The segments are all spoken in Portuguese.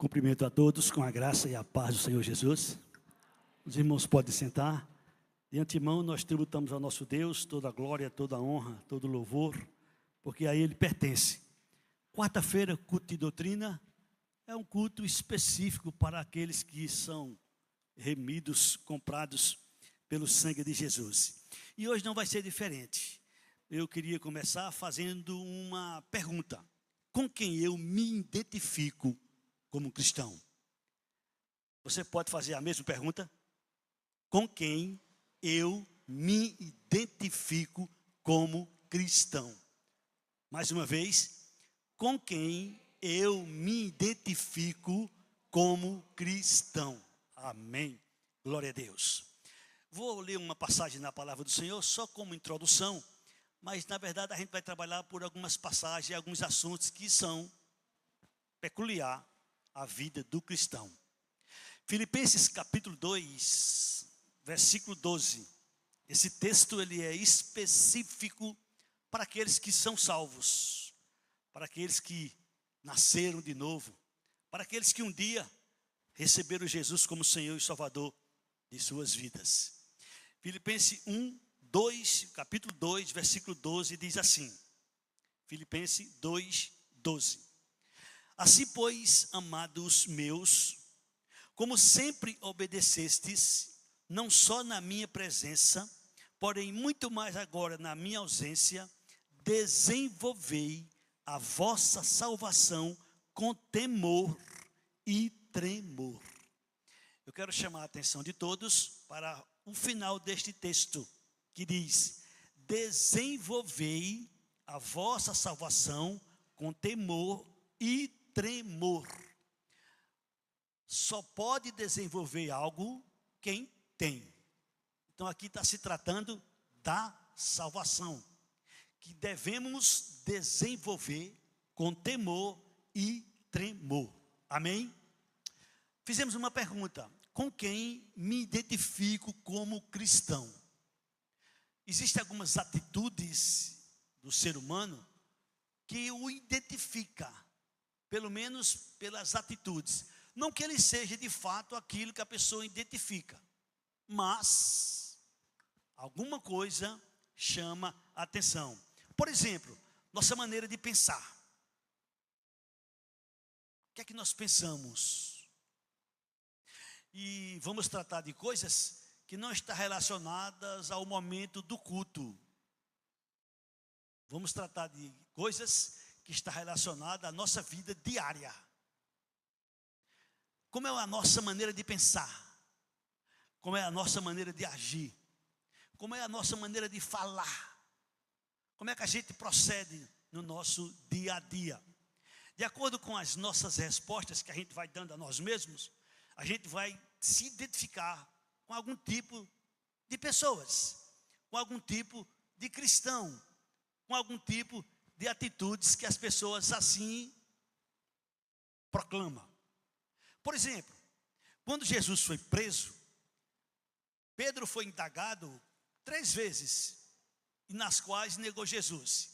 Cumprimento a todos com a graça e a paz do Senhor Jesus. Os irmãos podem sentar. De antemão, nós tributamos ao nosso Deus toda a glória, toda a honra, todo o louvor, porque a Ele pertence. Quarta-feira, culto de doutrina, é um culto específico para aqueles que são remidos, comprados pelo sangue de Jesus. E hoje não vai ser diferente. Eu queria começar fazendo uma pergunta. Com quem eu me identifico como cristão? Você pode fazer a mesma pergunta? Com quem eu me identifico como cristão? Mais uma vez, com quem eu me identifico como cristão? Amém. Glória a Deus. Vou ler uma passagem na palavra do Senhor, só como introdução, mas na verdade a gente vai trabalhar por algumas passagens, alguns assuntos que são peculiar à vida do cristão. Filipenses capítulo 2, versículo 12. Esse texto ele é específico para aqueles que são salvos, para aqueles que nasceram de novo, para aqueles que um dia receberam Jesus como Senhor e Salvador de suas vidas. Filipenses capítulo 2, versículo 12, diz assim. Filipenses 2, 12. Assim, pois, amados meus, como sempre obedecestes, não só na minha presença, porém muito mais agora na minha ausência, desenvolvei a vossa salvação com temor e tremor. Eu quero chamar a atenção de todos para o final deste texto, que diz: desenvolvei a vossa salvação com temor e tremor. Só pode desenvolver algo quem tem. Então aqui está se tratando da salvação, que devemos desenvolver com temor e tremor. Amém? Fizemos uma pergunta: com quem me identifico como cristão? Existem algumas atitudes do ser humano que o identifica, pelo menos pelas atitudes. Não que ele seja de fato aquilo que a pessoa identifica, mas alguma coisa chama a atenção. Por exemplo, nossa maneira de pensar. O que é que nós pensamos? E vamos tratar de coisas que não estão relacionadas ao momento do culto. Vamos tratar de coisas que estão relacionadas à nossa vida diária. Como é a nossa maneira de pensar? Como é a nossa maneira de agir? Como é a nossa maneira de falar? Como é que a gente procede no nosso dia a dia? De acordo com as nossas respostas que a gente vai dando a nós mesmos, a gente vai se identificar com algum tipo de pessoas, com algum tipo de cristão, com algum tipo de atitudes que as pessoas assim proclamam. Por exemplo, quando Jesus foi preso, Pedro foi indagado 3 vezes, e nas quais negou Jesus.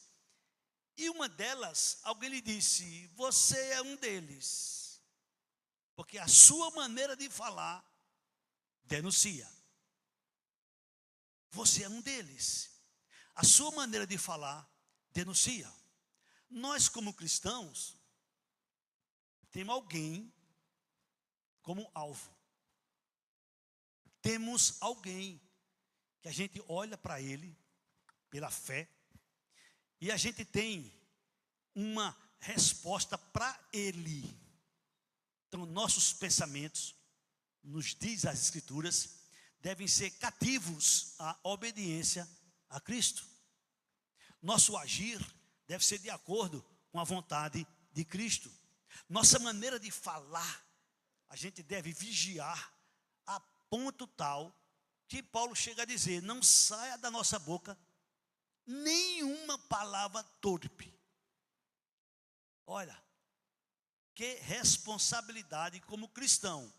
E uma delas, alguém lhe disse: você é um deles, porque a sua maneira de falar denuncia. Você é um deles. A sua maneira de falar denuncia. Nós, como cristãos, temos alguém como alvo. Temos alguém que a gente olha para ele pela fé e a gente tem uma resposta para ele. Então, nossos pensamentos, nos diz as Escrituras, devem ser cativos à obediência a Cristo. Nosso agir deve ser de acordo com a vontade de Cristo. Nossa maneira de falar, a gente deve vigiar a ponto tal que Paulo chega a dizer: não saia da nossa boca nenhuma palavra torpe. Olha, que responsabilidade como cristão.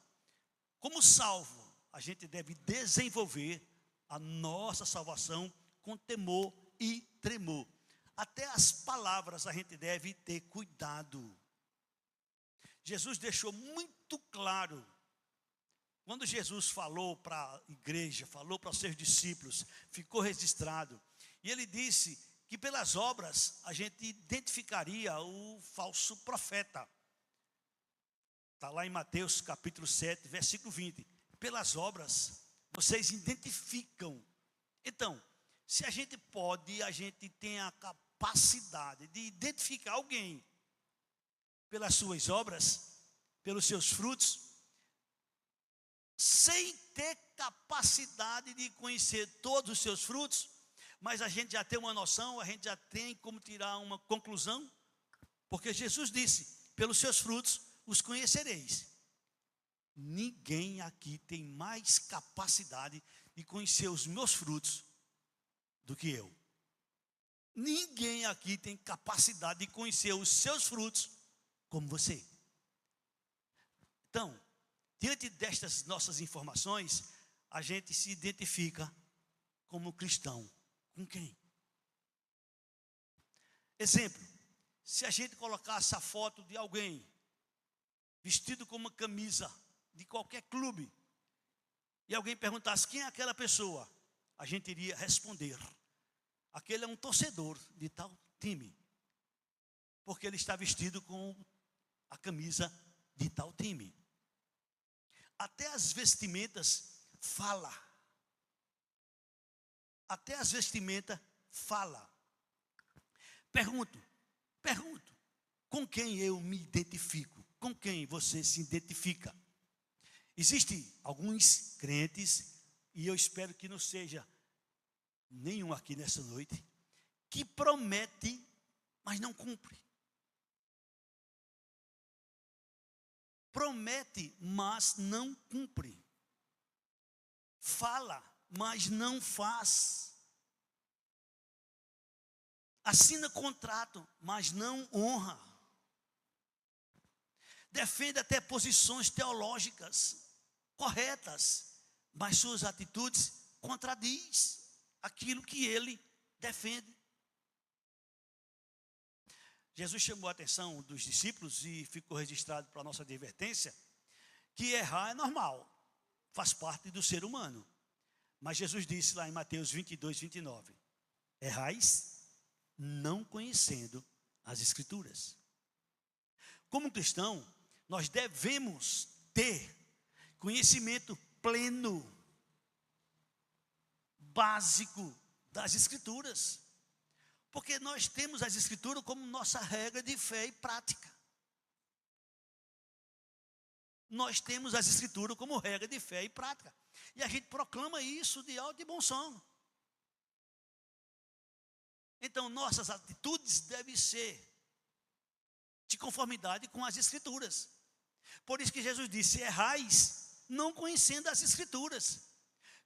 Como salvo, a gente deve desenvolver a nossa salvação com temor e tremor. Até as palavras a gente deve ter cuidado. Jesus deixou muito claro, quando Jesus falou para a igreja, falou para os seus discípulos, ficou registrado, e ele disse que pelas obras a gente identificaria o falso profeta. Está lá em Mateus capítulo 7, versículo 20. Pelas obras vocês identificam. Então, se a gente tem a capacidade de identificar alguém pelas suas obras, pelos seus frutos, sem ter capacidade de conhecer todos os seus frutos, mas a gente já tem uma noção, a gente já tem como tirar uma conclusão, porque Jesus disse: pelos seus frutos os conhecereis. Ninguém aqui tem mais capacidade de conhecer os meus frutos do que eu. Ninguém aqui tem capacidade de conhecer os seus frutos como você. Então, diante destas nossas informações, a gente se identifica como cristão. Com quem? Exemplo, se a gente colocasse a foto de alguém vestido com uma camisa de qualquer clube, e alguém perguntasse quem é aquela pessoa, a gente iria responder: aquele é um torcedor de tal time, porque ele está vestido com a camisa de tal time. Até as vestimentas falam. Até as vestimentas falam. Pergunto, com quem eu me identifico? Com quem você se identifica? Existem alguns crentes, e eu espero que não seja nenhum aqui nessa noite, que promete, mas não cumpre. Promete, mas não cumpre. Fala, mas não faz. Assina contrato, mas não honra. Defende até posições teológicas corretas, mas suas atitudes contradiz aquilo que ele defende. Jesus chamou a atenção dos discípulos e ficou registrado para a nossa advertência que errar é normal, faz parte do ser humano. Mas Jesus disse lá em Mateus 22, 29, errais não conhecendo as Escrituras. Como cristão, nós devemos ter conhecimento pleno, básico das Escrituras. Porque nós temos as Escrituras como nossa regra de fé e prática. Nós temos as Escrituras como regra de fé e prática. E a gente proclama isso de alto e bom som. Então, nossas atitudes devem ser de conformidade com as Escrituras. Por isso que Jesus disse: errais não conhecendo as Escrituras.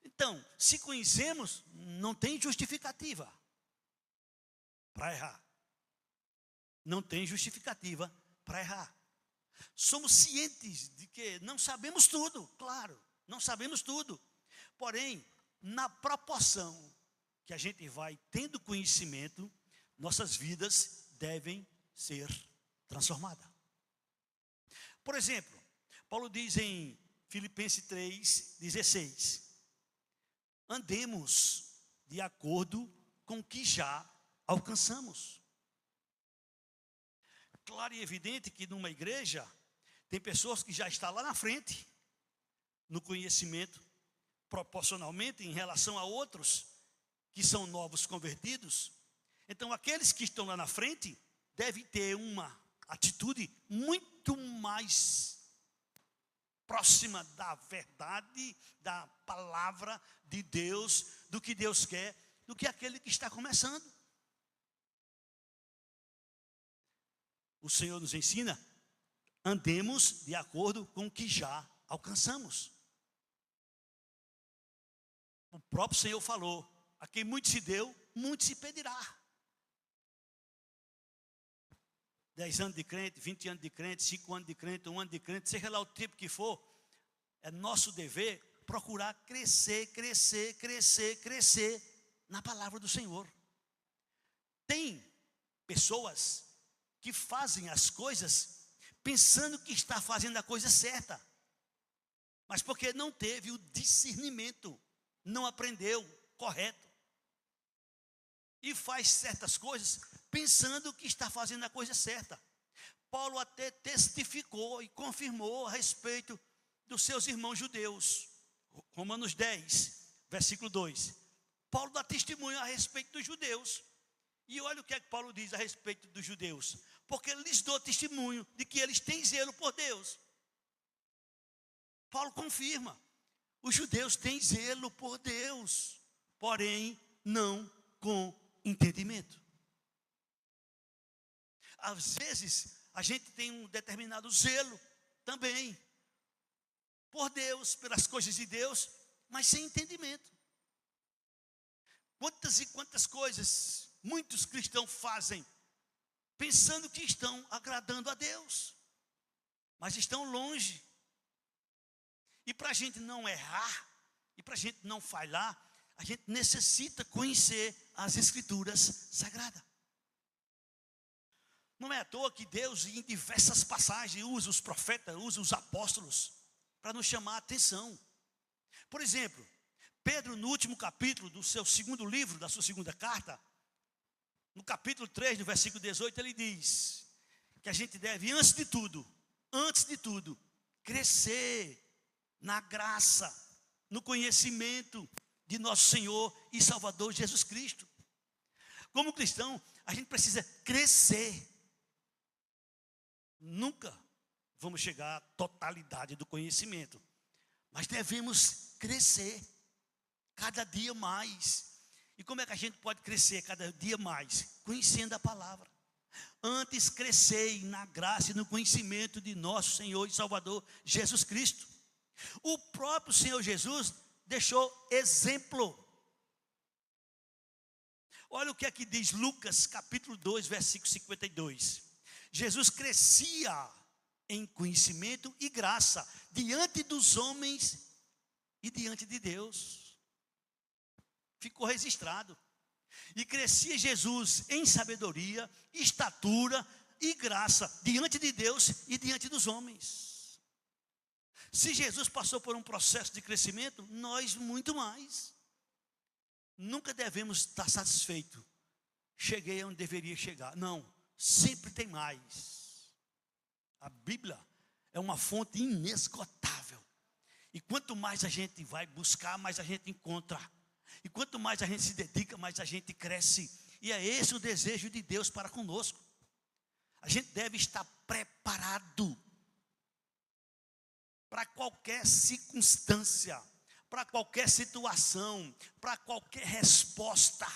Então, se conhecemos, não tem justificativa para errar. Não tem justificativa para errar. Somos cientes de que não sabemos tudo, claro, não sabemos tudo. Porém, na proporção que a gente vai tendo conhecimento, nossas vidas devem ser transformadas. Por exemplo, Paulo diz em Filipenses 3,16: andemos de acordo com o que já alcançamos. Claro e evidente que numa igreja tem pessoas que já estão lá na frente no conhecimento, proporcionalmente em relação a outros que são novos convertidos. Então aqueles que estão lá na frente devem ter uma atitude muito mais próxima da verdade, da palavra de Deus, do que Deus quer, do que aquele que está começando. O Senhor nos ensina: andemos de acordo com o que já alcançamos. O próprio Senhor falou: a quem muito se deu, muito se pedirá. 10 anos de crente, 20 anos de crente, 5 anos de crente, 1 ano de crente, seja lá o tempo que for, é nosso dever procurar crescer na palavra do Senhor. Tem pessoas que fazem as coisas pensando que está fazendo a coisa certa, mas porque não teve o discernimento, não aprendeu correto, e faz certas coisas pensando que está fazendo a coisa certa. Paulo até testificou e confirmou a respeito dos seus irmãos judeus. Romanos 10, versículo 2. Paulo dá testemunho a respeito dos judeus. E olha o que é que Paulo diz a respeito dos judeus. Porque ele lhes deu testemunho de que eles têm zelo por Deus. Paulo confirma. Os judeus têm zelo por Deus, porém não com entendimento. Às vezes, a gente tem um determinado zelo também por Deus, pelas coisas de Deus, mas sem entendimento. Quantas e quantas coisas muitos cristãos fazem pensando que estão agradando a Deus, mas estão longe. E para a gente não errar, e para a gente não falhar, a gente necessita conhecer as Escrituras Sagradas. Não é à toa que Deus, em diversas passagens, usa os profetas, usa os apóstolos, para nos chamar a atenção. Por exemplo, Pedro, no último capítulo do seu segundo livro, da sua segunda carta, no capítulo 3, no versículo 18, ele diz que a gente deve, antes de tudo, crescer na graça, no conhecimento de nosso Senhor e Salvador Jesus Cristo. Como cristão, a gente precisa crescer. Nunca vamos chegar à totalidade do conhecimento, mas devemos crescer cada dia mais. E como é que a gente pode crescer cada dia mais? Conhecendo a palavra. Antes crescei na graça e no conhecimento de nosso Senhor e Salvador Jesus Cristo. O próprio Senhor Jesus deixou exemplo. Olha o que é que diz Lucas capítulo 2, versículo 52. Jesus crescia em conhecimento e graça diante dos homens e diante de Deus. Ficou registrado. E crescia Jesus em sabedoria, estatura e graça diante de Deus e diante dos homens. Se Jesus passou por um processo de crescimento, nós muito mais. Nunca devemos estar satisfeitos. Cheguei onde deveria chegar. Não, sempre tem mais. A Bíblia é uma fonte inesgotável. E quanto mais a gente vai buscar, mais a gente encontra. E quanto mais a gente se dedica, mais a gente cresce. E é esse o desejo de Deus para conosco. A gente deve estar preparado para qualquer circunstância, para qualquer situação, para qualquer resposta.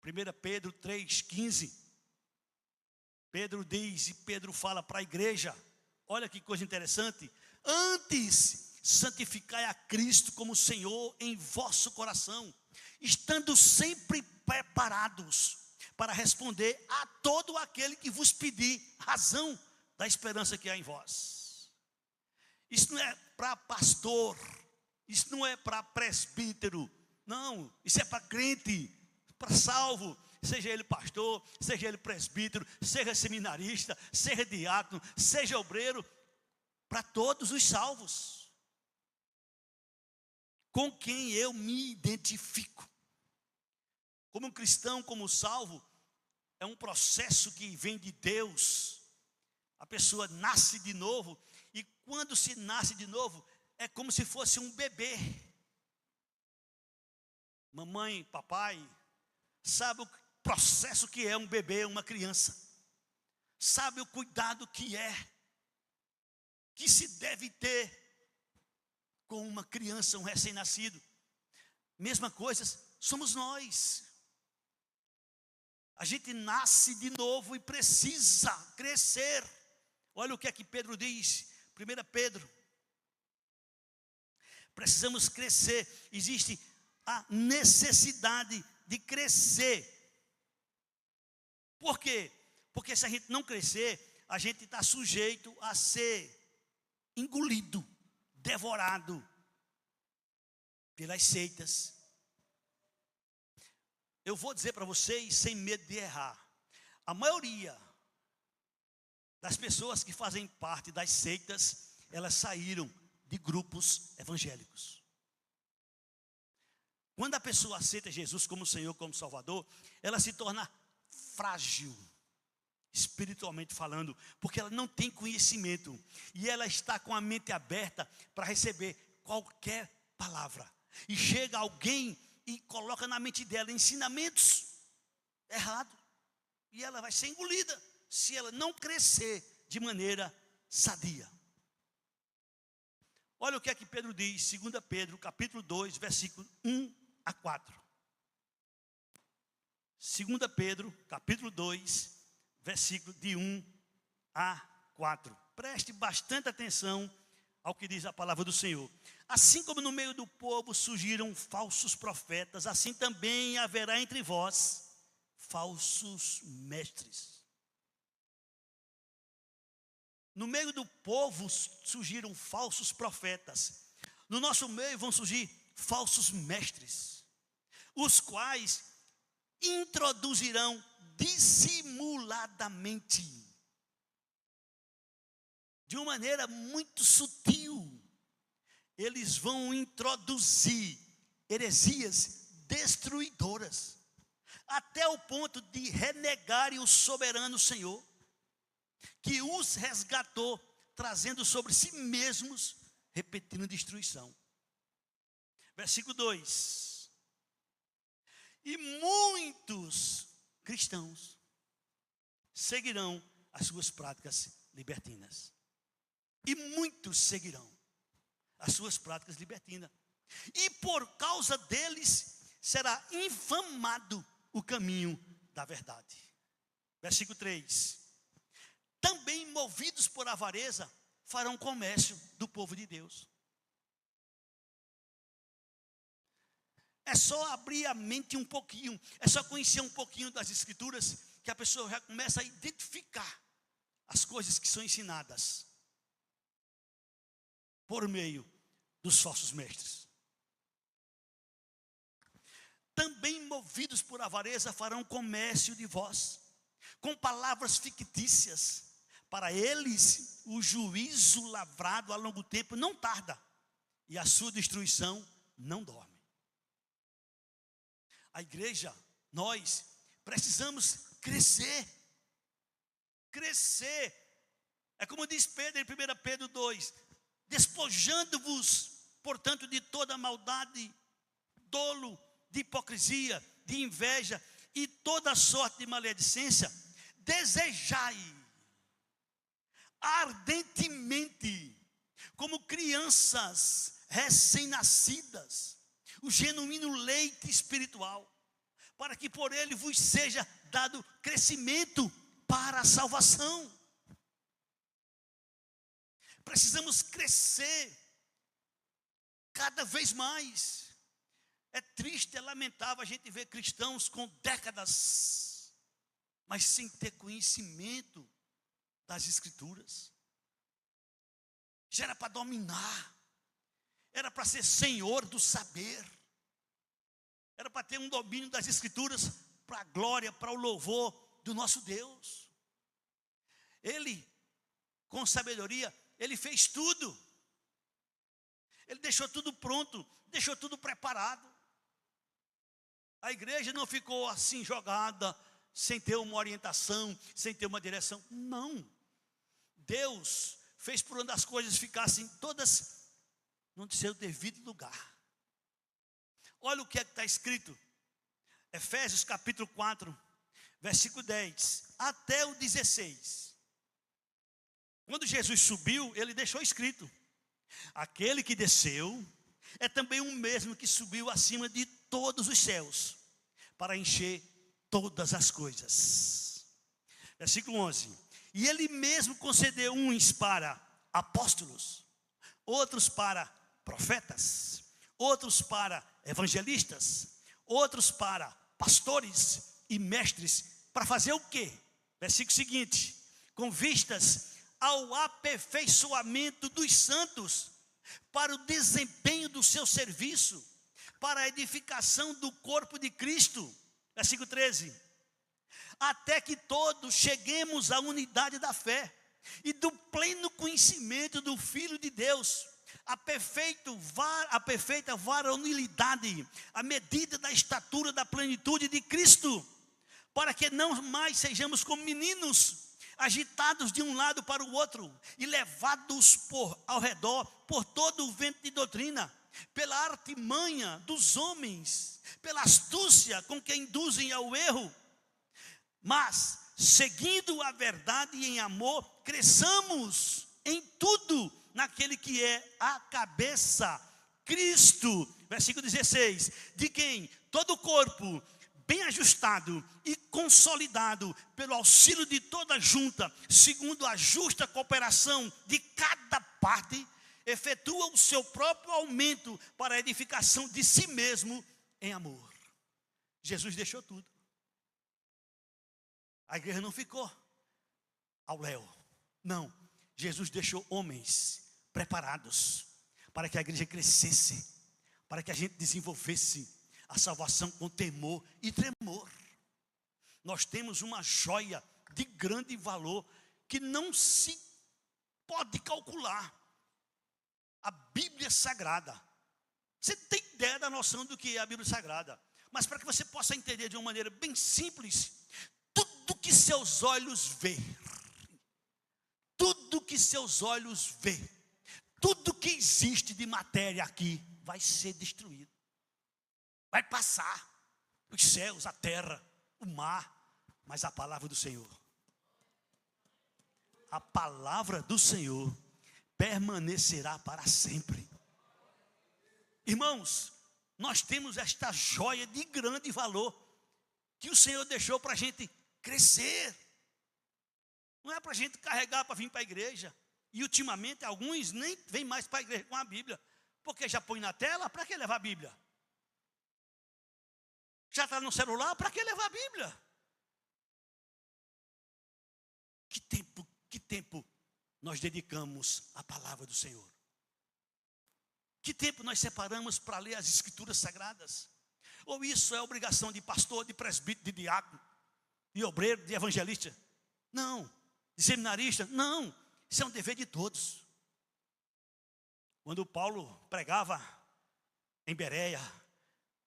1 Pedro 3,15. Pedro diz, e Pedro fala para a igreja, olha que coisa interessante: antes santificai a Cristo como Senhor em vosso coração, estando sempre preparados para responder a todo aquele que vos pedir razão da esperança que há em vós. Isso não é para pastor, isso não é para presbítero, não, isso é para crente, para salvo, seja ele pastor, seja ele presbítero, seja seminarista, seja diácono, seja obreiro, para todos os salvos. Com quem eu me identifico. Como um cristão, como salvo, é um processo que vem de Deus. A pessoa nasce de novo, e quando se nasce de novo, é como se fosse um bebê. Mamãe, papai, sabe o processo que é um bebê, uma criança. Sabe o cuidado que se deve ter com uma criança, um recém-nascido. Mesma coisa, somos nós. A gente nasce de novo e precisa crescer. Olha o que é que Pedro diz, 1 Pedro. Precisamos crescer, existe a necessidade de crescer. Por quê? Porque se a gente não crescer, a gente está sujeito a ser engolido, devorado pelas seitas. Eu vou dizer para vocês, sem medo de errar, a maioria das pessoas que fazem parte das seitas, elas saíram de grupos evangélicos. Quando a pessoa aceita Jesus como Senhor, como Salvador, ela se torna frágil, espiritualmente falando, porque ela não tem conhecimento, e ela está com a mente aberta para receber qualquer palavra. E chega alguém e coloca na mente dela ensinamentos errados, e ela vai ser engolida, se ela não crescer de maneira sadia. Olha o que é que Pedro diz, 2 Pedro, capítulo 2, versículo 1 a 4. 2 Pedro, capítulo 2, versículo de 1 a 4. Preste bastante atenção ao que diz a palavra do Senhor. Assim como no meio do povo surgiram falsos profetas, assim também haverá entre vós falsos mestres. No meio do povo surgiram falsos profetas. No nosso meio vão surgir falsos mestres, os quais introduzirão dissimuladamente, de uma maneira muito sutil, eles vão introduzir heresias destruidoras, até o ponto de renegarem o soberano Senhor, que os resgatou, trazendo sobre si mesmos, repetindo destruição. Versículo 2. E muitos cristãos seguirão as suas práticas libertinas. E muitos seguirão as suas práticas libertinas. E por causa deles será infamado o caminho da verdade. Versículo 3. Também movidos por avareza farão comércio do povo de Deus. É só abrir a mente um pouquinho, é só conhecer um pouquinho das Escrituras, que a pessoa já começa a identificar as coisas que são ensinadas por meio dos falsos mestres. Também movidos por avareza farão comércio de vós, com palavras fictícias. Para eles o juízo lavrado a longo tempo não tarda, e a sua destruição não dorme. A igreja, nós precisamos crescer. Crescer. É como diz Pedro em 1 Pedro 2. Despojando-vos, portanto, de toda maldade, dolo, de hipocrisia, de inveja e toda sorte de maledicência, desejai ardentemente, como crianças recém-nascidas, o genuíno leite espiritual, para que por ele vos seja dado crescimento para a salvação. Precisamos crescer cada vez mais. É triste, é lamentável a gente ver cristãos com décadas, mas sem ter conhecimento das Escrituras. Já era para dominar, era para ser senhor do saber, era para ter um domínio das Escrituras, para a glória, para o louvor do nosso Deus. Ele, com sabedoria, ele fez tudo. Ele deixou tudo pronto, deixou tudo preparado. A igreja não ficou assim jogada, sem ter uma orientação, sem ter uma direção. Não. Deus fez por onde as coisas ficassem todas no seu devido lugar. Olha o que é que está escrito. Efésios capítulo 4, versículo 10 até o 16. Quando Jesus subiu, ele deixou escrito: aquele que desceu é também o mesmo que subiu acima de todos os céus, para encher todas as coisas. Versículo 11. E ele mesmo concedeu uns para apóstolos, outros para profetas, outros para evangelistas, outros para pastores e mestres, para fazer o quê? Versículo seguinte: com vistas ao aperfeiçoamento dos santos, para o desempenho do seu serviço, para a edificação do corpo de Cristo. Versículo 13. Até que todos cheguemos à unidade da fé e do pleno conhecimento do Filho de Deus, a perfeita varonilidade, a medida da estatura da plenitude de Cristo, para que não mais sejamos como meninos, agitados de um lado para o outro, e levados ao redor por todo o vento de doutrina, pela artimanha dos homens, pela astúcia com que induzem ao erro, mas, seguindo a verdade em amor, cresçamos em tudo naquele que é a cabeça, Cristo. Versículo 16, de quem todo o corpo, bem ajustado e consolidado pelo auxílio de toda junta, segundo a justa cooperação de cada parte, efetua o seu próprio aumento para a edificação de si mesmo em amor. Jesus deixou tudo. A igreja não ficou ao léu. Não, Jesus deixou homens preparados para que a igreja crescesse, para que a gente desenvolvesse a salvação com temor e tremor. Nós temos uma joia de grande valor que não se pode calcular. A Bíblia Sagrada. Você tem ideia da noção do que é a Bíblia Sagrada? Mas para que você possa entender de uma maneira bem simples, tudo que seus olhos vê, tudo que seus olhos vê, tudo que existe de matéria aqui vai ser destruído. Vai passar os céus, a terra, o mar, mas a palavra do Senhor, a palavra do Senhor permanecerá para sempre. Irmãos, nós temos esta joia de grande valor que o Senhor deixou para a gente crescer. Não é para a gente carregar para vir para a igreja. E ultimamente alguns nem vêm mais para a igreja com a Bíblia, porque já põe na tela, para que levar a Bíblia? Já está no celular, para que levar a Bíblia? Que tempo nós dedicamos à palavra do Senhor? Que tempo nós separamos para ler as Escrituras Sagradas? Ou isso é obrigação de pastor, de presbítero, de diácono, de obreiro, de evangelista? Não. De seminarista? Não. Isso é um dever de todos. Quando Paulo pregava em Bereia,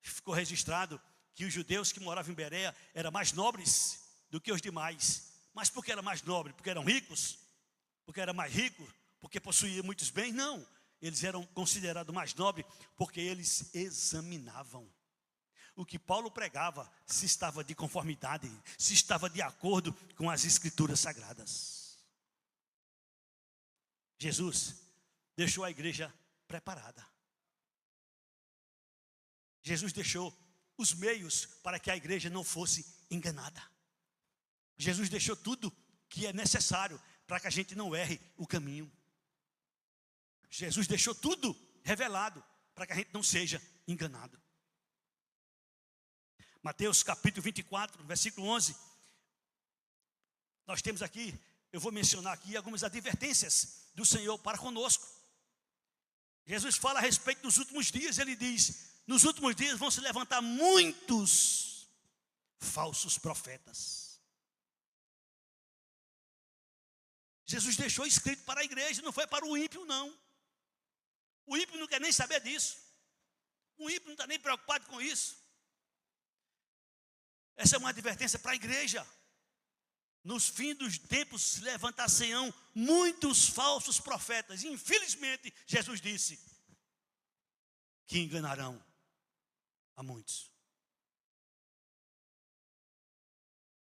ficou registrado que os judeus que moravam em Bereia eram mais nobres do que os demais. Mas por que eram mais nobres? Porque eram ricos? Porque eram mais ricos? Porque possuíam muitos bens? Não. Eles eram considerados mais nobres porque eles examinavam o que Paulo pregava, se estava de conformidade, se estava de acordo com as Escrituras Sagradas. Jesus deixou a igreja preparada. Jesus deixou os meios para que a igreja não fosse enganada. Jesus deixou tudo que é necessário para que a gente não erre o caminho. Jesus deixou tudo revelado para que a gente não seja enganado. Mateus capítulo 24, versículo 11. Nós temos aqui, eu vou mencionar aqui algumas advertências do Senhor para conosco. Jesus fala a respeito dos últimos dias, ele diz: nos últimos dias vão se levantar muitos falsos profetas. Jesus deixou escrito para a igreja, não foi para o ímpio não. O ímpio não quer nem saber disso. O ímpio não está nem preocupado com isso. Essa é uma advertência para a igreja. Nos fins dos tempos se levantar-se-ão muitos falsos profetas. E, infelizmente, Jesus disse que enganarão a muitos.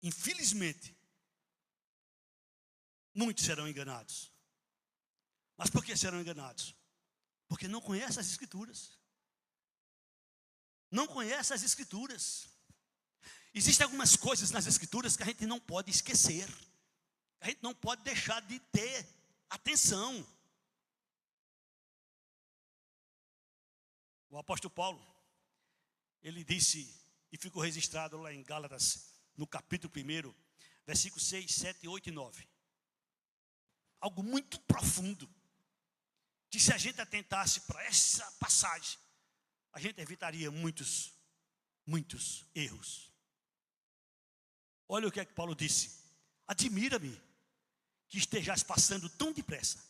Infelizmente, muitos serão enganados. Mas por que serão enganados? Porque não conhecem as Escrituras. Não conhecem as Escrituras. Existem algumas coisas nas Escrituras que a gente não pode esquecer. A gente não pode deixar de ter atenção. O apóstolo Paulo, ele disse, e ficou registrado lá em Gálatas, no capítulo 1, versículos 6, 7, 8 e 9. Algo muito profundo, que se a gente atentasse para essa passagem, a gente evitaria muitos erros. Olha o que é que Paulo disse: admira-me que estejais passando tão depressa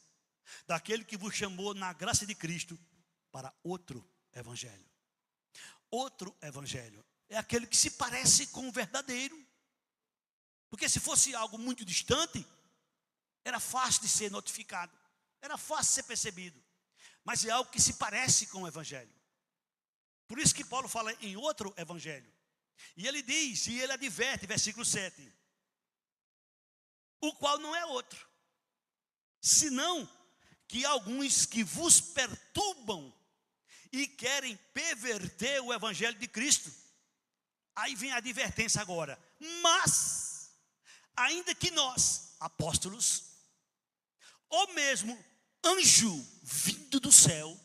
daquele que vos chamou na graça de Cristo para outro evangelho. Outro evangelho é aquele que se parece com o verdadeiro. Porque se fosse algo muito distante, era fácil de ser notificado, era fácil de ser percebido. Mas é algo que se parece com o evangelho. Por isso que Paulo fala em outro evangelho. E ele diz, e ele adverte, versículo 7. O qual não é outro, senão que alguns que vos perturbam e querem perverter o evangelho de Cristo. Aí vem a advertência agora. Mas, ainda que nós, apóstolos, ou mesmo anjo vindo do céu,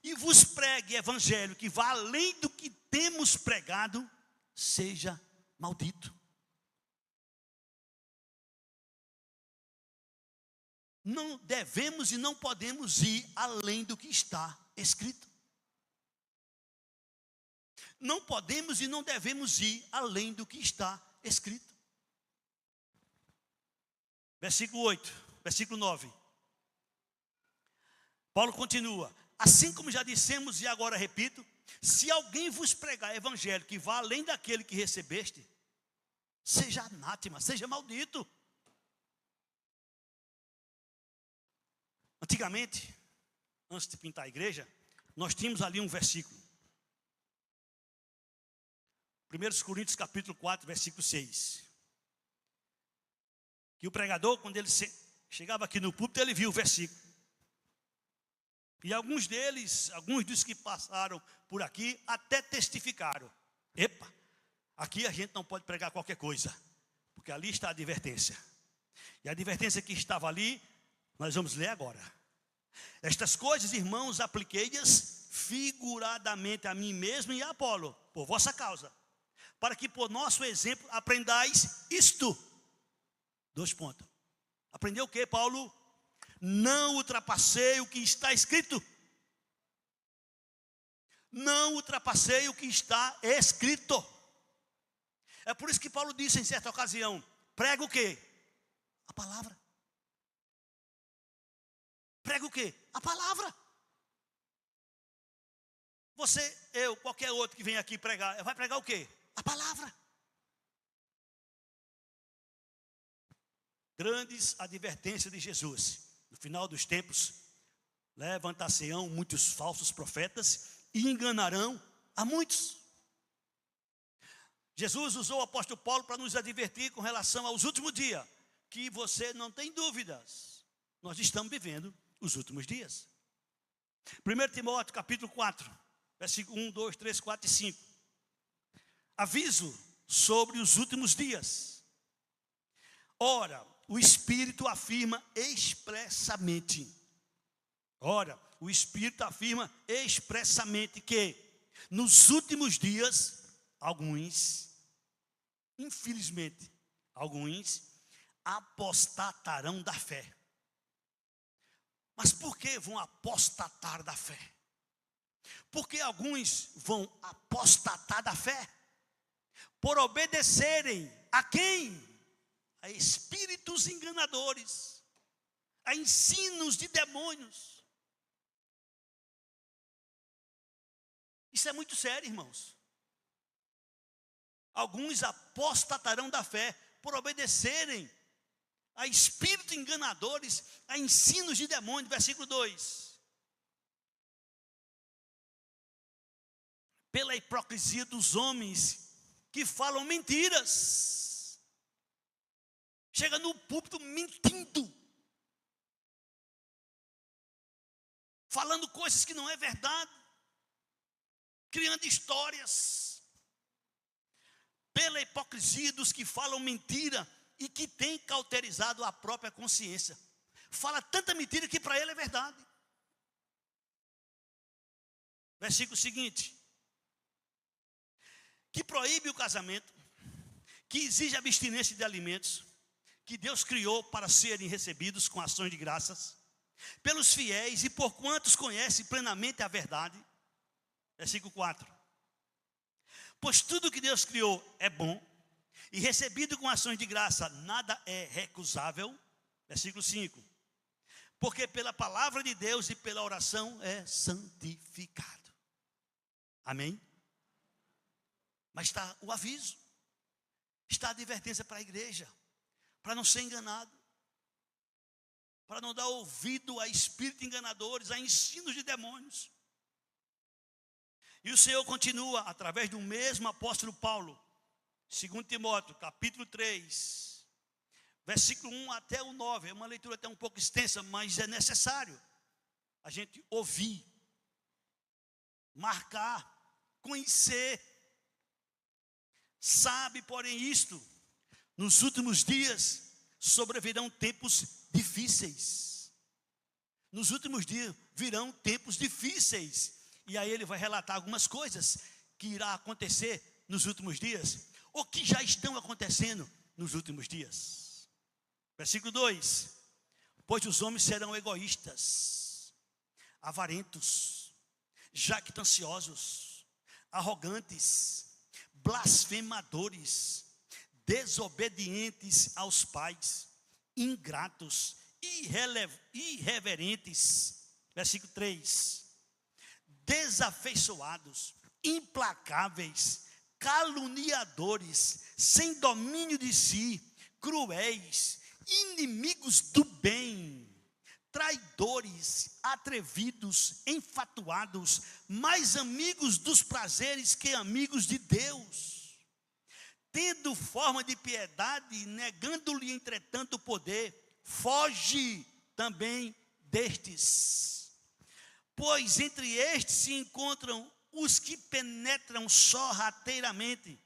e vos pregue evangelho que vá além do que temos pregado, seja maldito. Não devemos e não podemos ir além do que está escrito. Não podemos e não devemos ir além do que está escrito. Versículo 8, versículo 9. Paulo continua. Assim como já dissemos e agora repito, se alguém vos pregar evangelho que vá além daquele que recebeste, seja anátema, seja maldito. Antigamente, antes de pintar a igreja, nós tínhamos ali um versículo. 1 Coríntios capítulo 4, versículo 6. Que o pregador, quando ele chegava aqui no púlpito, ele viu o versículo. E alguns dos que passaram por aqui, até testificaram. Epa, aqui a gente não pode pregar qualquer coisa, porque ali está a advertência. E a advertência que estava ali, nós vamos ler agora. Estas coisas, irmãos, apliquei-as figuradamente a mim mesmo e a Apolo, por vossa causa, para que por nosso exemplo aprendais isto. 2 pontos. Aprendeu o que, Paulo? Não ultrapassei o que está escrito. Não ultrapassei o que está escrito. É por isso que Paulo disse em certa ocasião, prega o quê? A palavra. Prega o quê? A palavra. Você, eu, qualquer outro que vem aqui pregar, vai pregar o quê? A palavra. Grandes advertências de Jesus. No final dos tempos, levantar-se-ão muitos falsos profetas e enganarão a muitos. Jesus usou o apóstolo Paulo para nos advertir com relação aos últimos dias, que você não tem dúvidas, nós estamos vivendo os últimos dias. 1 Timóteo capítulo 4, versículo 1, 2, 3, 4 e 5. Aviso sobre os últimos dias. Ora, o Espírito afirma expressamente. Ora, o Espírito afirma expressamente que nos últimos dias, alguns, infelizmente, alguns apostatarão da fé. Mas por que vão apostatar da fé? Porque alguns vão apostatar da fé por obedecerem a quem? A espíritos enganadores, a ensinos de demônios. Isso é muito sério, irmãos. Alguns apostatarão da fé por obedecerem a espíritos enganadores, a ensinos de demônios. Versículo 2. Pela hipocrisia dos homens que falam mentiras. Chega no púlpito mentindo, falando coisas que não é verdade, criando histórias, pela hipocrisia dos que falam mentira e que têm cauterizado a própria consciência. Fala tanta mentira que para ele é verdade. Versículo seguinte: que proíbe o casamento, que exige abstinência de alimentos que Deus criou para serem recebidos com ações de graças pelos fiéis e por quantos conhecem plenamente a verdade. Versículo 4. Pois tudo que Deus criou é bom, e recebido com ações de graça nada é recusável. Versículo 5. Porque pela palavra de Deus e pela oração é santificado. Amém? Mas está o aviso, está a advertência para a igreja, para não ser enganado, para não dar ouvido a espíritos enganadores, a ensinos de demônios. E o Senhor continua, através do mesmo apóstolo Paulo, 2 Timóteo, capítulo 3, versículo 1 até o 9, é uma leitura até um pouco extensa, mas é necessário a gente ouvir, marcar, conhecer. Sabe, porém, isto, nos últimos dias sobrevirão tempos difíceis. Nos últimos dias virão tempos difíceis. E aí ele vai relatar algumas coisas que irá acontecer nos últimos dias, ou que já estão acontecendo nos últimos dias. Versículo 2: pois os homens serão egoístas, avarentos, jactanciosos, arrogantes, blasfemadores, desobedientes aos pais, ingratos, irreverentes. Versículo 3: desafeiçoados, implacáveis, caluniadores, sem domínio de si, cruéis, inimigos do bem, traidores, atrevidos, enfatuados, mais amigos dos prazeres que amigos de Deus, tendo forma de piedade, negando-lhe entretanto o poder. Foge também destes, pois entre estes se encontram os que penetram sorrateiramente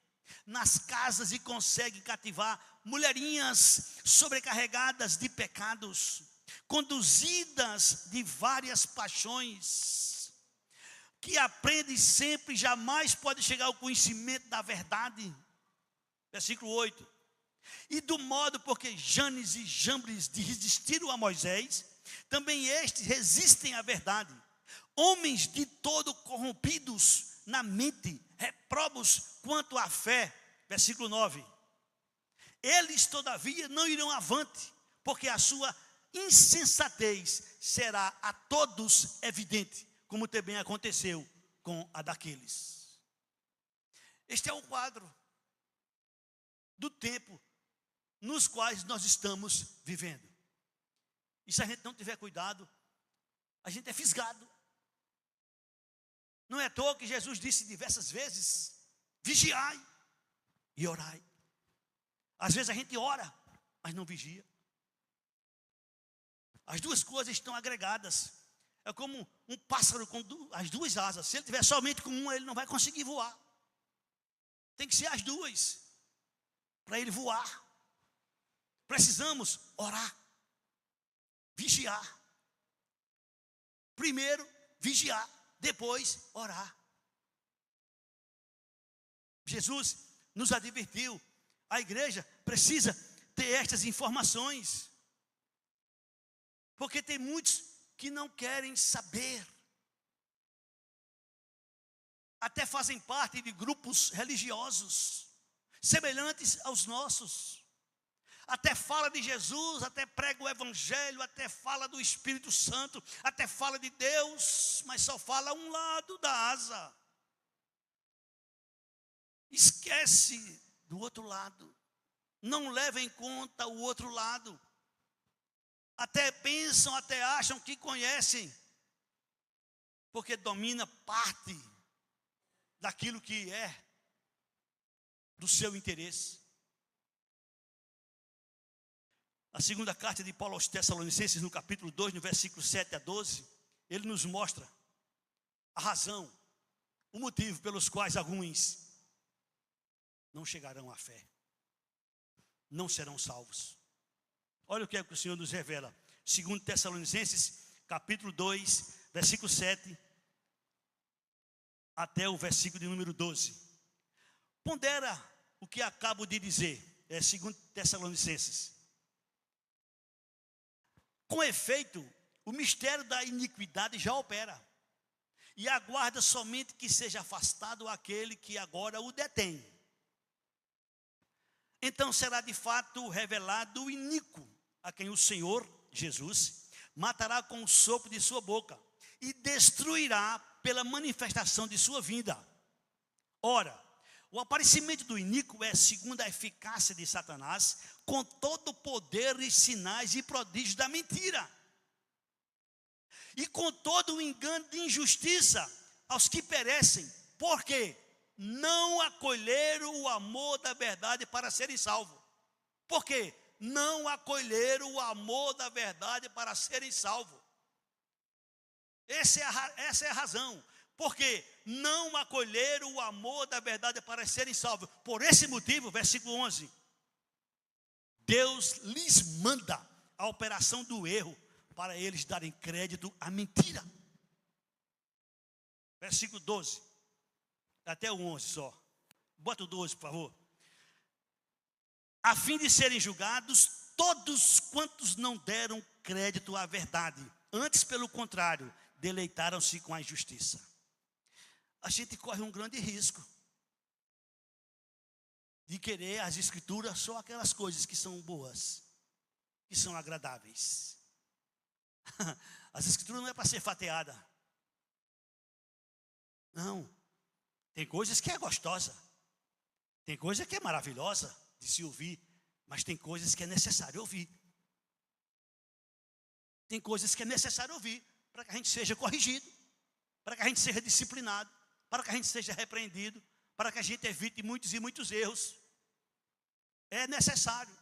nas casas e conseguem cativar mulherinhas sobrecarregadas de pecados, conduzidas de várias paixões, que aprendem sempre, jamais pode chegar ao conhecimento da verdade. Versículo 8: e do modo porque Janes e Jambres resistiram a Moisés, também estes resistem à verdade, homens de todo corrompidos na mente, reprobos quanto à fé. Versículo 9: eles todavia não irão avante, porque a sua insensatez será a todos evidente, como também aconteceu com a daqueles. Este é o quadro do tempo nos quais nós estamos vivendo. E se a gente não tiver cuidado, a gente é fisgado. Não é à toa que Jesus disse diversas vezes: vigiai e orai. Às vezes a gente ora, mas não vigia. As duas coisas estão agregadas. É como um pássaro com as duas asas. Se ele tiver somente com uma, ele não vai conseguir voar. Tem que ser as duas para ele voar. Precisamos orar, vigiar. Primeiro vigiar, depois orar. Jesus nos advertiu, a igreja precisa ter estas informações, porque tem muitos que não querem saber, até fazem parte de grupos religiosos semelhantes aos nossos, até fala de Jesus, até prega o evangelho, até fala do Espírito Santo, até fala de Deus, mas só fala um lado da asa, esquece do outro lado, não leva em conta o outro lado, até pensam, até acham que conhecem, porque domina parte daquilo que é do seu interesse. A segunda carta de Paulo aos Tessalonicenses, no capítulo 2, no versículo 7 a 12, ele nos mostra a razão, o motivo pelos quais alguns não chegarão à fé, não serão salvos. Olha o que é que o Senhor nos revela. 2 Tessalonicenses, capítulo 2, versículo 7 até o versículo de número 12. Pondera o que acabo de dizer. É 2 Tessalonicenses. Com efeito, o mistério da iniquidade já opera, e aguarda somente que seja afastado aquele que agora o detém. Então será de fato revelado o iníquo, a quem o Senhor, Jesus, matará com o sopro de sua boca e destruirá pela manifestação de sua vinda. Ora, o aparecimento do iníquo é segundo a eficácia de Satanás, com todo o poder e sinais e prodígios da mentira, e com todo o engano de injustiça aos que perecem, porque não acolheram o amor da verdade para serem salvos. Por quê? Não acolheram o amor da verdade para serem salvos. Essa é a razão. Porque não acolheram o amor da verdade para serem salvos. Por esse motivo, versículo 11, Deus lhes manda a operação do erro para eles darem crédito à mentira. Versículo 12, até o 11 só. Bota o 12, por favor. A fim de serem julgados todos quantos não deram crédito à verdade, antes, pelo contrário, deleitaram-se com a injustiça. A gente corre um grande risco de querer as escrituras só aquelas coisas que são boas, que são agradáveis. As escrituras não é para ser fatiada. Não. Tem coisas que é gostosa, tem coisa que é maravilhosa de se ouvir, mas tem coisas que é necessário ouvir. Tem coisas que é necessário ouvir para que a gente seja corrigido, para que a gente seja disciplinado, para que a gente seja repreendido, para que a gente evite muitos e muitos erros. É necessário.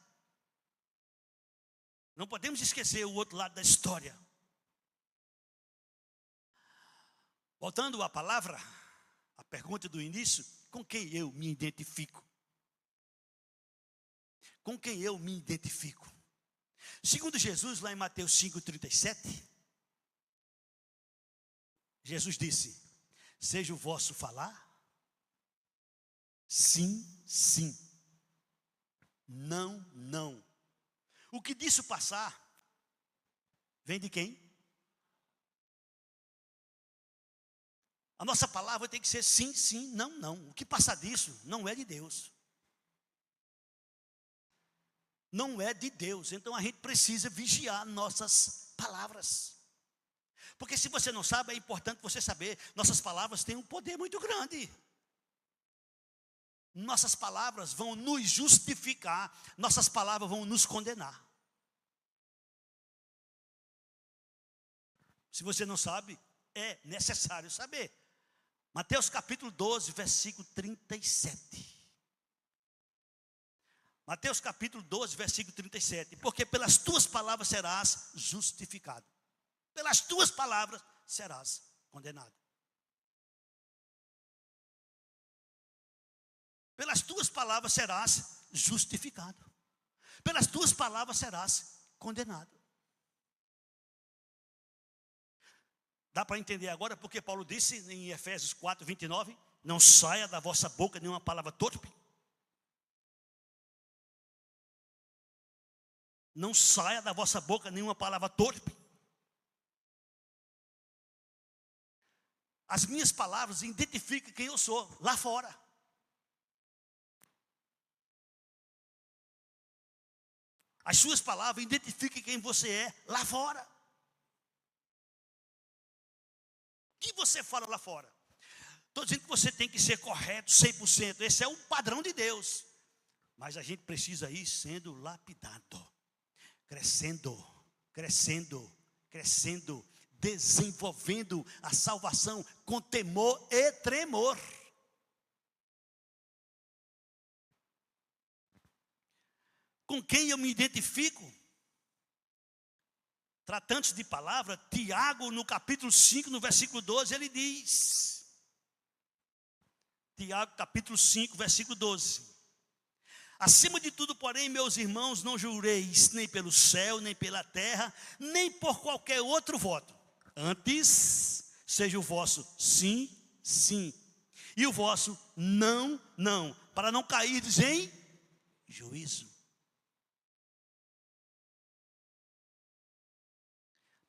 Não podemos esquecer o outro lado da história. Voltando à palavra, a pergunta do início, com quem eu me identifico? Com quem eu me identifico? Segundo Jesus, lá em Mateus 5,37, Jesus disse: seja o vosso falar, sim, sim, não, não. O que disso passar, vem de quem? A nossa palavra tem que ser sim, sim, não, não. O que passar disso não é de Deus. Não é de Deus. Então a gente precisa vigiar nossas palavras. Porque se você não sabe, é importante você saber, nossas palavras têm um poder muito grande. Nossas palavras vão nos justificar, nossas palavras vão nos condenar. Se você não sabe, é necessário saber. Mateus capítulo 12, versículo 37. Mateus capítulo 12, versículo 37. Porque pelas tuas palavras serás justificado. Pelas tuas palavras serás condenado. Pelas tuas palavras serás justificado. Pelas tuas palavras serás condenado. Dá para entender agora porque Paulo disse em Efésios 4, 29, não saia da vossa boca nenhuma palavra torpe. Não saia da vossa boca nenhuma palavra torpe. As minhas palavras identificam quem eu sou lá fora. As suas palavras identificam quem você é lá fora. O que você fala lá fora? Estou dizendo que você tem que ser correto 100%. Esse é o padrão de Deus. Mas a gente precisa ir sendo lapidado. Crescendo, crescendo, crescendo. Desenvolvendo a salvação com temor e tremor. Com quem eu me identifico? Tratando-se de palavra, Tiago, no capítulo 5, no versículo 12, ele diz, Tiago, capítulo 5, versículo 12, acima de tudo, porém, meus irmãos, não jureis nem pelo céu, nem pela terra, nem por qualquer outro voto. Antes, seja o vosso sim, sim, e o vosso não, não, para não cairdes em juízo.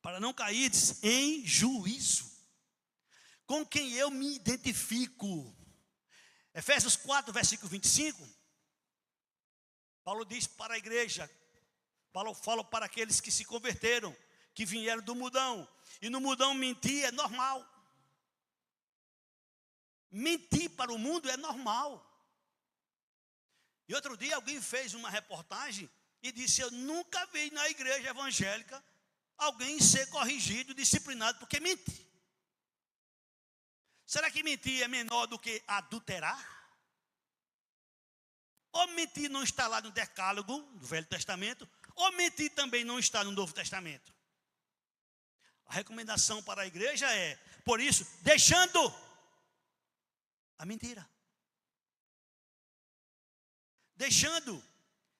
Para não cairdes em juízo. Com quem eu me identifico. Efésios 4, versículo 25. Paulo diz para a igreja Paulo fala para aqueles que se converteram, que vieram do mundão. E no mundão mentir é normal. Mentir para o mundo é normal. E outro dia alguém fez uma reportagem e disse: eu nunca vi na igreja evangélica alguém ser corrigido, disciplinado, porque mente. Será que mentir é menor do que adulterar? Ou mentir não está lá no decálogo do Velho Testamento, ou mentir também não está no Novo Testamento? A recomendação para a igreja é, por isso, deixando a mentira. Deixando.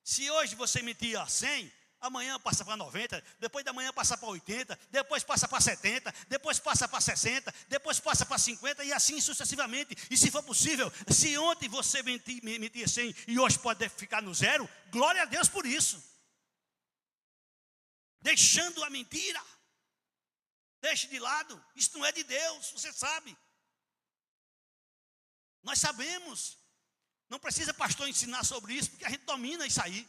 Se hoje você mentir a 100, amanhã passa para 90, depois da manhã passa para 80, depois passa para 70, depois passa para 60, depois passa para 50 e assim sucessivamente. E se for possível, se ontem você mentia 100 e hoje pode ficar no zero, glória a Deus por isso. Deixando a mentira. Deixe de lado, isso não é de Deus, você sabe. Nós sabemos. Não precisa pastor ensinar sobre isso, porque a gente domina isso aí.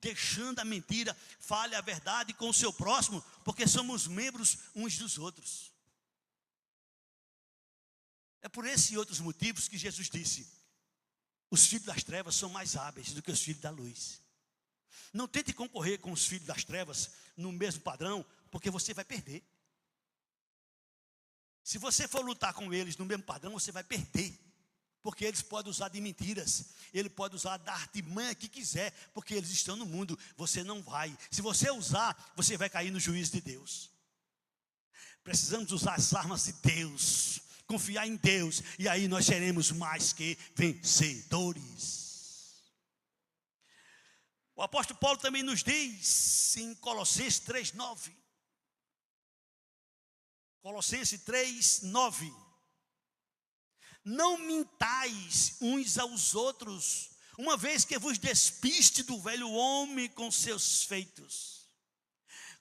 Deixando a mentira, fale a verdade com o seu próximo, porque somos membros uns dos outros. É por esses e outros motivos que Jesus disse: os filhos das trevas são mais hábeis do que os filhos da luz. Não tente concorrer com os filhos das trevas no mesmo padrão, porque você vai perder. Se você for lutar com eles no mesmo padrão, você vai perder. Porque eles podem usar de mentiras, ele pode usar da artimanha que quiser, porque eles estão no mundo, você não vai. Se você usar, você vai cair no juízo de Deus. Precisamos usar as armas de Deus, confiar em Deus, e aí nós seremos mais que vencedores. O apóstolo Paulo também nos diz em Colossenses 3:9. Colossenses 3:9. Não mintais uns aos outros, uma vez que vos despiste do velho homem com seus feitos.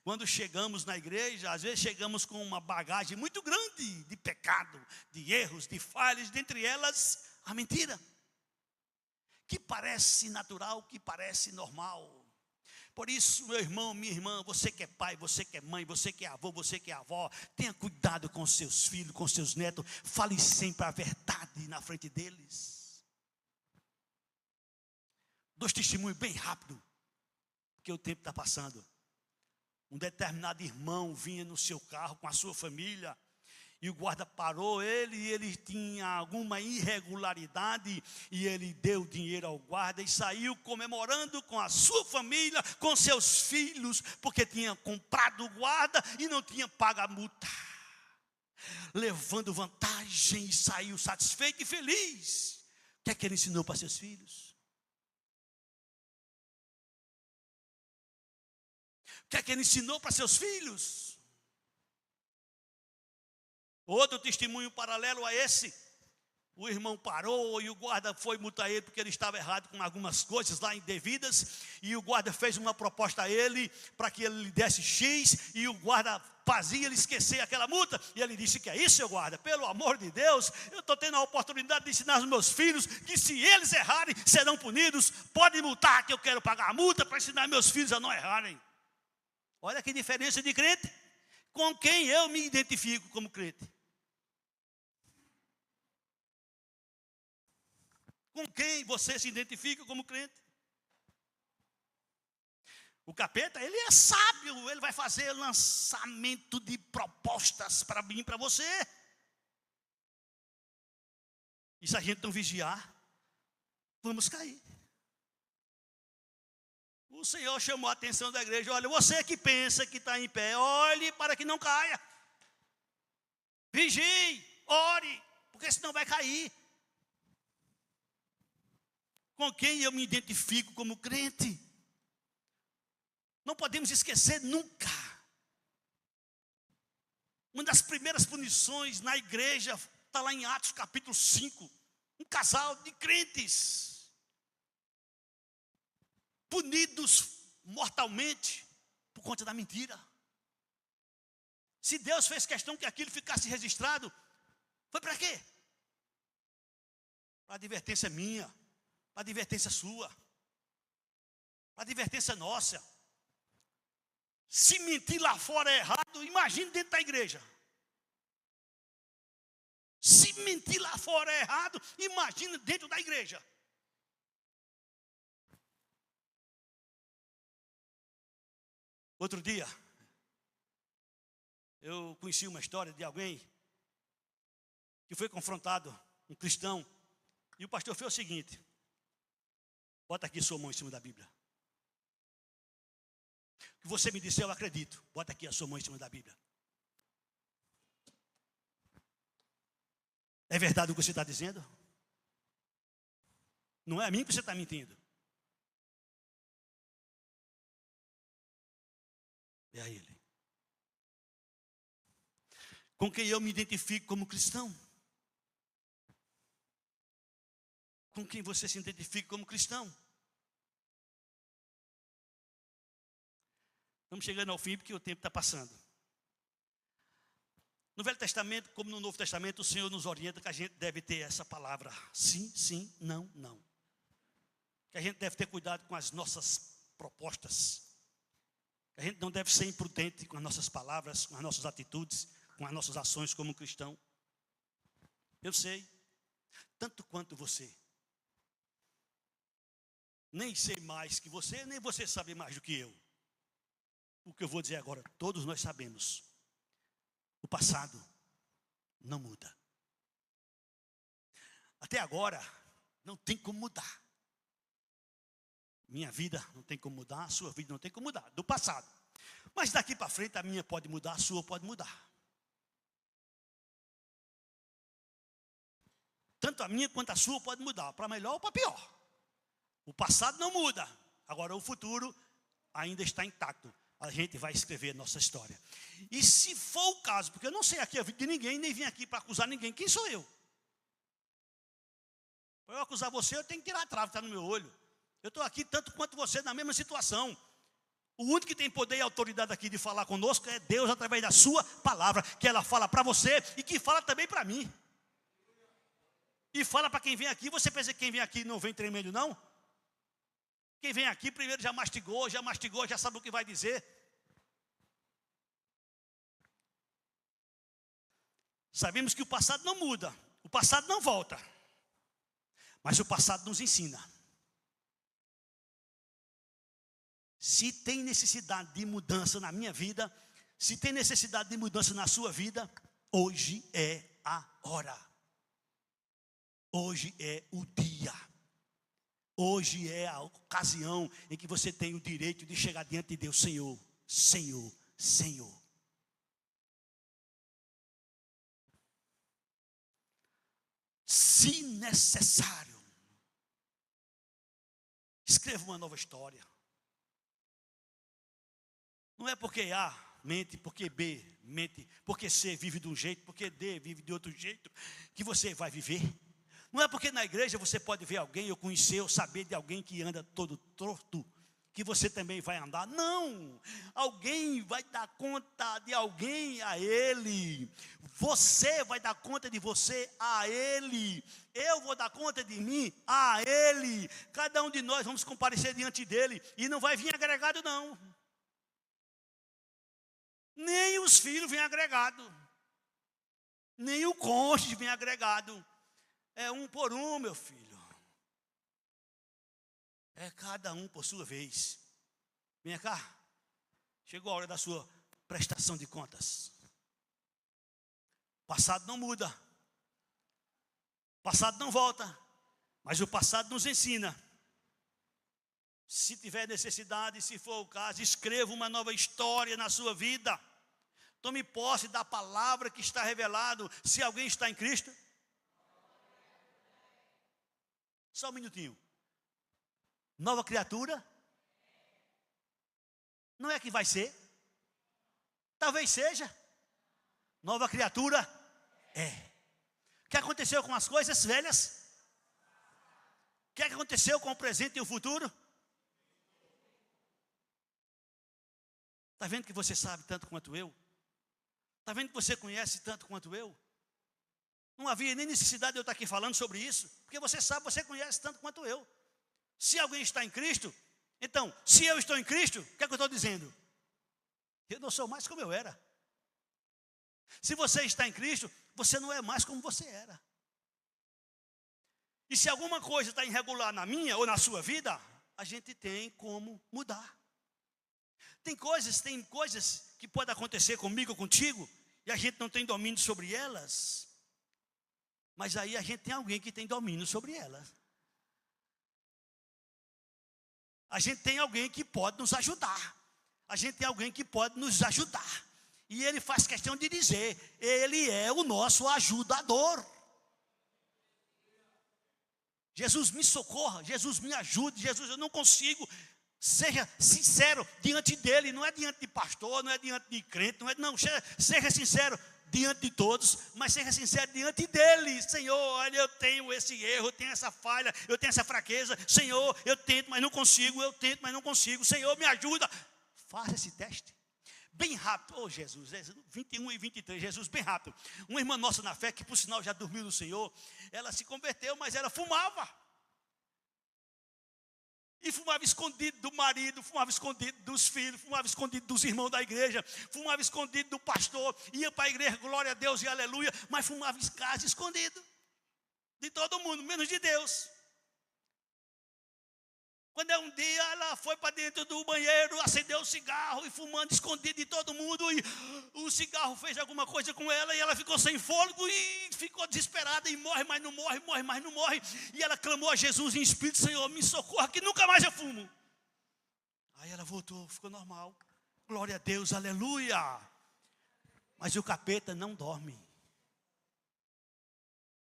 Quando chegamos na igreja, às vezes chegamos com uma bagagem muito grande de pecado, de erros, de falhas, dentre elas a mentira, que parece natural, que parece normal. Por isso, meu irmão, minha irmã, você que é pai, você que é mãe, você que é avô, você que é avó, tenha cuidado com seus filhos, com seus netos, fale sempre a verdade na frente deles. 2 testemunhos bem rápido, porque o tempo está passando. Um determinado irmão vinha no seu carro com a sua família, e o guarda parou ele, e ele tinha alguma irregularidade, e ele deu dinheiro ao guarda e saiu comemorando com a sua família, com seus filhos, porque tinha comprado o guarda e não tinha pago a multa. Levando vantagem e saiu satisfeito e feliz. O que é que ele ensinou para seus filhos? O que é que ele ensinou para seus filhos? Outro testemunho paralelo a esse, o irmão parou e o guarda foi multar ele porque ele estava errado com algumas coisas lá indevidas, e o guarda fez uma proposta a ele para que ele lhe desse X, e o guarda fazia ele esquecer aquela multa, e ele disse: que é isso, seu guarda? Pelo amor de Deus, eu estou tendo a oportunidade de ensinar aos meus filhos que se eles errarem, serão punidos, pode multar que eu quero pagar a multa para ensinar meus filhos a não errarem. Olha que diferença de crente. Com quem eu me identifico como crente? Com quem você se identifica como crente? O capeta, ele é sábio, ele vai fazer lançamento de propostas para mim e para você. E se a gente não vigiar, vamos cair. O Senhor chamou a atenção da igreja: olha, você que pensa que está em pé, olhe para que não caia. Vigie, ore, porque senão vai cair. Com quem eu me identifico como crente? Não podemos esquecer nunca. Uma das primeiras punições na igreja está lá em Atos capítulo 5. Um casal de crentes punidos mortalmente por conta da mentira. Se Deus fez questão que aquilo ficasse registrado, foi para quê? Para advertência minha, para advertência sua, para advertência nossa. Se mentir lá fora é errado, imagine dentro da igreja. Se mentir lá fora é errado, imagine dentro da igreja. Outro dia, eu conheci uma história de alguém que foi confrontado, um cristão, e o pastor fez o seguinte: bota aqui sua mão em cima da Bíblia. O que você me disse, eu acredito. Bota aqui a sua mão em cima da Bíblia. É verdade o que você está dizendo? Não é a mim que você está mentindo. É a ele. Com quem eu me identifico como cristão. Com quem você se identifica como cristão. Estamos chegando ao fim porque o tempo está passando. No Velho Testamento, como no Novo Testamento, o Senhor nos orienta que a gente deve ter essa palavra: sim, sim, não, não. Que a gente deve ter cuidado com as nossas propostas. Que a gente não deve ser imprudente com as nossas palavras, com as nossas atitudes, com as nossas ações como cristão. Eu sei, tanto quanto você. Nem sei mais que você, nem você sabe mais do que eu. O que eu vou dizer agora, todos nós sabemos. O passado não muda. Até agora, não tem como mudar. Minha vida não tem como mudar, a sua vida não tem como mudar. Do passado. Mas daqui para frente, a minha pode mudar, a sua pode mudar. Tanto a minha quanto a sua pode mudar, para melhor ou para pior. O passado não muda. Agora o futuro ainda está intacto. A gente vai escrever nossa história. E se for o caso, porque eu não sei aqui a vida de ninguém, nem vim aqui para acusar ninguém. Quem sou eu? Para eu acusar você, eu tenho que tirar a trave que está no meu olho. Eu estou aqui tanto quanto você, na mesma situação. O único que tem poder e autoridade aqui de falar conosco é Deus, através da sua palavra, que ela fala para você e que fala também para mim. E fala para quem vem aqui. Você pensa que quem vem aqui não vem tremendo, não? Quem vem aqui primeiro já mastigou, já sabe o que vai dizer. Sabemos que o passado não muda, o passado não volta. Mas o passado nos ensina. Se tem necessidade de mudança na minha vida, se tem necessidade de mudança na sua vida, hoje é a hora. Hoje é o dia. Hoje é a ocasião em que você tem o direito de chegar diante de Deus. Senhor, Senhor, Senhor. Se necessário, escreva uma nova história. Não é porque A mente, porque B mente, porque C vive de um jeito, porque D vive de outro jeito, que você vai viver. Não é porque na igreja você pode ver alguém, ou conhecer, ou saber de alguém que anda todo torto, que você também vai andar. Não, alguém vai dar conta de alguém a ele. Você vai dar conta de você a ele. Eu vou dar conta de mim a ele. Cada um de nós vamos comparecer diante dele, e não vai vir agregado não. Nem os filhos vêm agregado. Nem o cônjuge vem agregado. É um por um, meu filho. É cada um por sua vez. Venha cá. Chegou a hora da sua prestação de contas. O passado não muda. O passado não volta. Mas o passado nos ensina. Se tiver necessidade, se for o caso, escreva uma nova história na sua vida. Tome posse da palavra que está revelado. Se alguém está em Cristo. Só um minutinho. Nova criatura? Não é que vai ser? Talvez seja. Nova criatura? É. O que aconteceu com as coisas velhas? O que aconteceu com o presente e o futuro? Está vendo que você sabe tanto quanto eu? Está vendo que você conhece tanto quanto eu? Não havia nem necessidade de eu estar aqui falando sobre isso, porque você sabe, você conhece tanto quanto eu. Se alguém está em Cristo, Então, se eu estou em Cristo, o que é que eu estou dizendo? Eu não sou mais como eu era. Se você está em Cristo, você não é mais como você era. E se alguma coisa está irregular na minha ou na sua vida, a gente tem como mudar. Tem coisas que podem acontecer comigo ou contigo, e a gente não tem domínio sobre elas. Mas aí a gente tem alguém que tem domínio sobre elas. A gente tem alguém que pode nos ajudar. A gente tem alguém que pode nos ajudar. E ele faz questão de dizer, ele é o nosso ajudador. Jesus me socorra, Jesus me ajude, Jesus, eu não consigo. Seja sincero diante dele, não é diante de pastor, não é diante de crente, não, seja sincero diante de todos, mas seja sincero diante dele. Senhor, olha, eu tenho esse erro, eu tenho essa falha, eu tenho essa fraqueza. Senhor, eu tento, mas não consigo, eu tento, mas não consigo. Senhor, me ajuda. Faça esse teste. Bem rápido. Oh, Jesus, 21 e 23, Jesus, bem rápido. Uma irmã nossa na fé, que por sinal já dormiu no Senhor, ela se converteu, mas ela fumava. E fumava escondido do marido, fumava escondido dos filhos, fumava escondido dos irmãos da igreja, fumava escondido do pastor, ia para a igreja, glória a Deus e aleluia, mas fumava em casa escondido de todo mundo, menos de Deus. Quando um dia ela foi para dentro do banheiro, acendeu o cigarro e fumando escondido de todo mundo, e o cigarro fez alguma coisa com ela, e ela ficou sem fôlego e ficou desesperada, e morre, mas não morre, morre, mas não morre. E ela clamou a Jesus em espírito: Senhor, me socorra, que nunca mais eu fumo. Aí ela voltou, ficou normal. Glória a Deus, aleluia. Mas o capeta não dorme.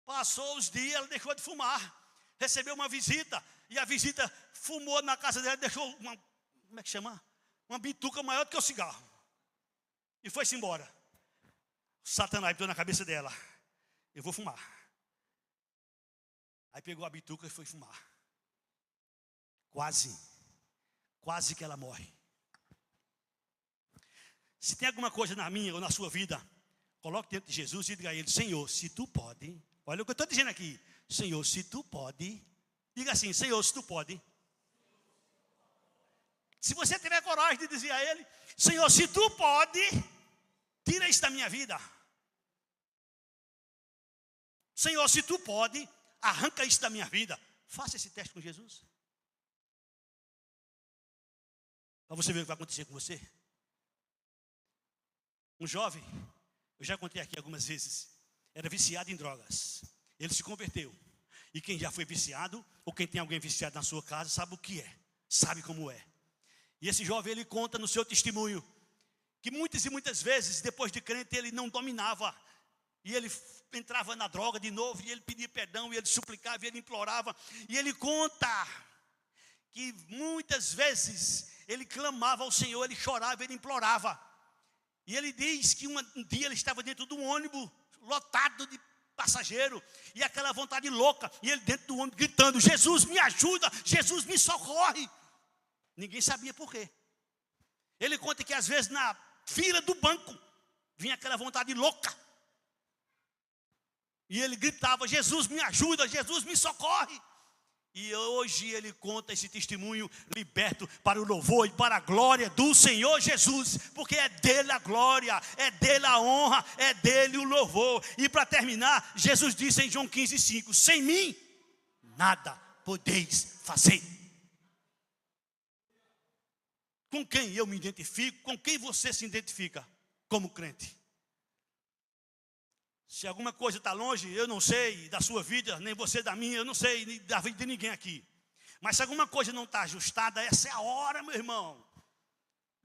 Passou os dias, ela deixou de fumar. Recebeu uma visita, e a visita fumou na casa dela, deixou uma, como é que chama? Uma bituca maior do que o cigarro. E foi-se embora. Satanás entrou na cabeça dela: eu vou fumar. Aí pegou a bituca e foi fumar. Quase que ela morre. Se tem alguma coisa na minha ou na sua vida, coloque dentro de Jesus e diga a ele: Senhor, se tu pode, olha o que eu estou dizendo aqui. Senhor, se tu pode, diga assim: Senhor, se tu pode. Se você tiver coragem de dizer a ele: Senhor, se tu pode, tira isso da minha vida. Senhor, se tu pode, arranca isso da minha vida. Faça esse teste com Jesus, para você ver o que vai acontecer com você. Um jovem, eu já contei aqui algumas vezes, era viciado em drogas. Ele se converteu. E quem já foi viciado, ou quem tem alguém viciado na sua casa, sabe o que é, sabe como é. E esse jovem, ele conta no seu testemunho, que muitas e muitas vezes, depois de crente, ele não dominava. E ele entrava na droga de novo, e ele pedia perdão, e ele suplicava, e ele implorava. E ele conta que muitas vezes, ele clamava ao Senhor, ele chorava, ele implorava. E ele diz que um dia ele estava dentro de um ônibus lotado de passageiro, e aquela vontade louca, e ele dentro do ônibus gritando: Jesus me ajuda, Jesus me socorre. Ninguém sabia por quê. Ele conta que às vezes na fila do banco vinha aquela vontade louca, e ele gritava: Jesus me ajuda, Jesus me socorre. E hoje ele conta esse testemunho liberto para o louvor e para a glória do Senhor Jesus, porque é dele a glória, é dele a honra, é dele o louvor. E para terminar, Jesus disse em João 15,5: sem mim nada podeis fazer. Com quem eu me identifico? Com quem você se identifica como crente? Se alguma coisa está longe, eu não sei da sua vida, nem você da minha, eu não sei da vida de ninguém aqui. Mas se alguma coisa não está ajustada, essa é a hora, meu irmão.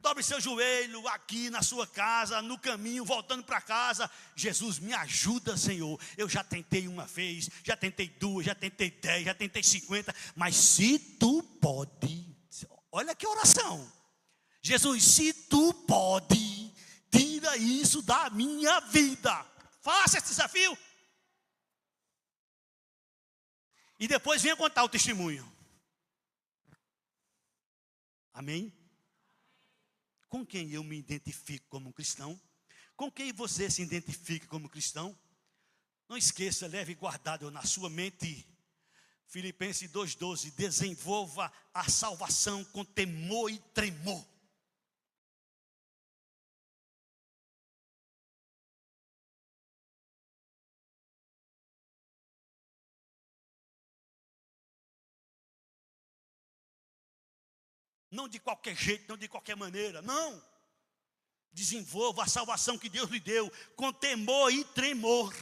Dobre seu joelho aqui na sua casa, no caminho, voltando para casa. Jesus, me ajuda, Senhor. Eu já tentei uma vez, já tentei duas, já tentei 10, já tentei 50. Mas se tu pode, olha que oração. Jesus, se tu pode, tira isso da minha vida. Faça esse desafio. E depois venha contar o testemunho. Amém? Com quem eu me identifico como cristão? Com quem você se identifica como cristão? Não esqueça, leve guardado na sua mente Filipenses 2,12, desenvolva a salvação com temor e tremor. Não de qualquer jeito, não de qualquer maneira, não. Desenvolva a salvação que Deus lhe deu com temor e tremor.